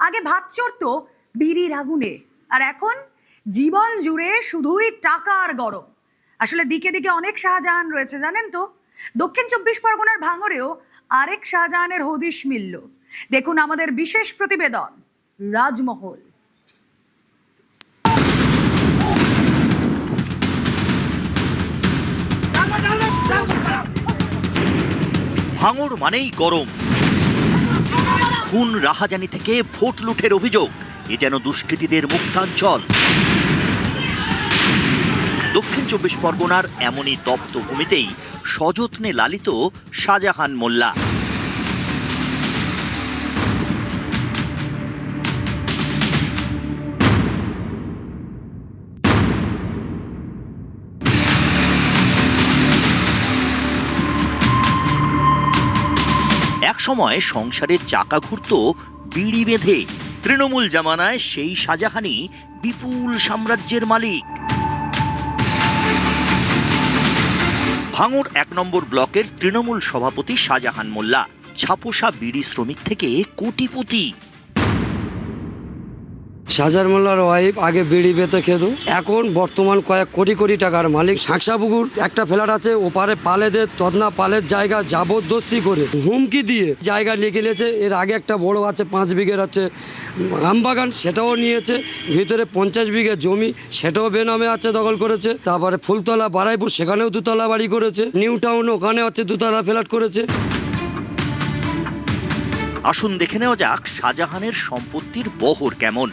আগে ভাত চড়তো বিড়ির আগুনে, আর এখন জীবন জুড়ে শুধুই টাকার গরম। আসলে দিকে দিকে অনেক শাহজাহান রয়েছে জানেন তো। দক্ষিণ 24 পরগনার ভাঙড়েও আরেক শাহজাহানের হদিশ মিলল। দেখুন আমাদের বিশেষ প্রতিবেদন রাজমহল। ভাঙড় মানেই গরম, খুন রাহাজানি থেকে ভোট লুঠের অভিযোগ, এ যেন দুষ্কৃতীদের মুক্তাঞ্চল। দক্ষিণ 24 পরগনার এমনই তপ্ত ভূমিতেই সযত্নে লালিত শাহজাহান মোল্লা। একসময় সংসারের চাকা ঘুরত বিড়ি বেঁধে। তৃণমূল জামানায় সেই শাহজাহানই বিপুল সাম্রাজ্যের মালিক। ভাঙড় 1 নম্বর ব্লকের তৃণমূল সভাপতি শাহজাহান মোল্লা ছাপোষা বিড়ি শ্রমিক থেকে কোটিপতি। শাহজাহান মোল্লার ওয়াইফ আগে বিড়ি বেঁধে খেত, এখন বর্তমান কয়েক কোটি কোটি টাকার মালিক। শাঁকসাপুকুর একটা ফ্ল্যাট আছে, ওপারে পালেদের তদনা পালের জায়গা জবরদস্তি করে হুমকি দিয়ে জায়গা নিয়ে নিয়েছে। এর আগে একটা বড় আছে 5 বিঘের আছে আমবাগান, সেটাও নিয়েছে। ভিতরে 50 বিঘে জমি, সেটাও বেনামে আছে, দখল করেছে। তারপরে ফুলতলা বারাইপুর, সেখানেও 2 তলা বাড়ি করেছে। নিউ টাউন ওখানে হচ্ছে 2 তলা ফ্ল্যাট করেছে। আসুন দেখে নেওয়া যাক শাহজাহানের সম্পত্তির বহর কেমন।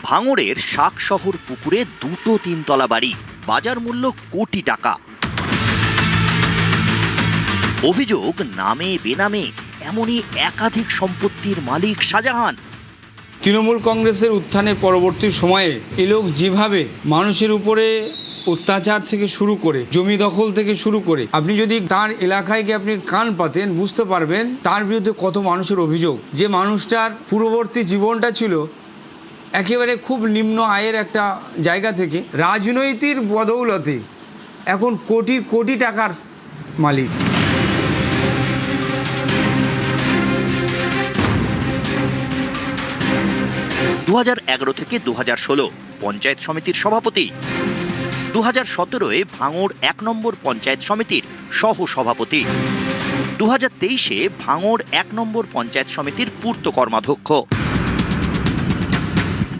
ভাঙড়ের শাক শহর পুকুরে 2 3 তলা বাড়ি, বাজার মূল্য কোটি টাকা। অভিযোগ নামে বেনামে এমনই একাধিক সম্পত্তির মালিক শাহজাহান। তৃণমূল কংগ্রেসের উত্থানের পরবর্তী সময়ে এ লোক যেভাবে মানুষের উপরে অত্যাচার থেকে শুরু করে জমি দখল থেকে শুরু করে, আপনি যদি তার এলাকায় গিয়ে আপনি কান পাতেন বুঝতে পারবেন তার বিরুদ্ধে কত মানুষের অভিযোগ। যে মানুষটার পূর্ববর্তী জীবনটা ছিল একেবারে খুব নিম্ন আয়ের একটা জায়গা থেকে রাজনৈতিক বদৌলতে এখন কোটি কোটি টাকার মালিক। দু 2011 থেকে 2016 পঞ্চায়েত সমিতির সভাপতি। 2017-এ ভাঙড় 1 নম্বর পঞ্চায়েত সমিতির সহ সভাপতি। 2023-এ ভাঙড় 1 নম্বর পঞ্চায়েত সমিতির পূর্ত কর্মাধ্যক্ষ।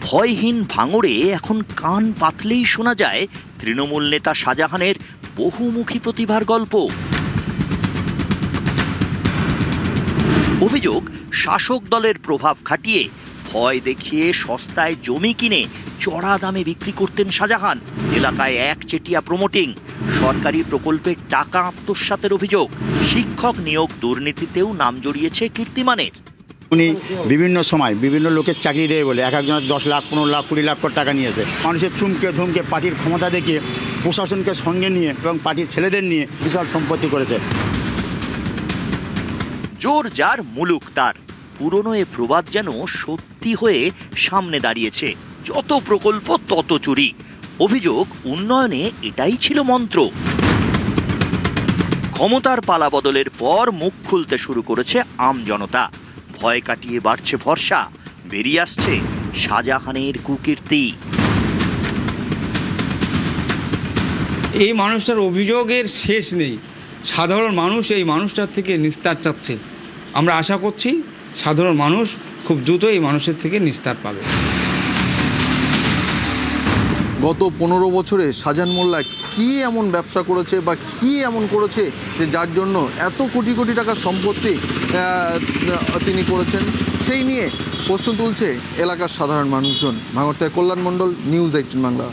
ভয়হীন ভাঙড়ে এখন কান পাতলেই শোনা যায় তৃণমূল নেতা শাহজাহানের বহুমুখী প্রতিভার গল্প। অভিযোগ শাসক দলের প্রভাব খাটিয়ে ভয় দেখিয়ে সস্তায় জমি কিনে চড়া দামে বিক্রি করতেন শাহজাহান। এলাকায় একচেটিয়া প্রমোটিং, সরকারি প্রকল্পের টাকা আত্মসাতের অভিযোগ, শিক্ষক নিয়োগ দুর্নীতিতেও নাম জড়িয়েছে কীর্তিমানের। উনি বিভিন্ন সময় বিভিন্ন লোকের চাকরি দেয় বলে এক একজনের 10 লাখ 15 লাখ 20 লাখ করে টাকা নিয়েছে। মানুষের চুমকে ধুমকে পার্টির ক্ষমতা দেখিয়ে প্রশাসনকে সঙ্গে নিয়ে এবং পার্টির ছেলেদের নিয়ে বিশাল সম্পত্তি করেছে। জোর যার মুলুক তার, পুরনো এ প্রবাদ যেন সত্যি হয়ে সামনে দাঁড়িয়েছে। যত প্রকল্প তত চুরি। অভিযোগ উন্নয়নে এটাই ছিল মন্ত্র। ক্ষমতার পালা বদলের পর মুখ খুলতে শুরু করেছে আম জনতা। ভয় কাটিয়ে বাড়ছে ভরসা, বেরিয়ে আসছে শাহজাহানের কুকীর্তি। এই মানুষটার অভিযোগের শেষ নেই। সাধারণ মানুষ এই মানুষটার থেকে নিস্তার চাচ্ছে। আমরা আশা করছি সাধারণ মানুষ খুব দ্রুত এই মানুষের থেকে নিস্তার পাবে। গত 15 বছরে শাহজাহান মোল্লা কী এমন ব্যবসা করেছে বা কী এমন করেছে যে যার জন্য এত কোটি কোটি টাকার সম্পত্তি তিনি করেছেন, সেই নিয়ে প্রশ্ন তুলছে এলাকার সাধারণ মানুষজন। ভাঙড় থেকে কল্যাণ মণ্ডল, নিউজ 18 বাংলা।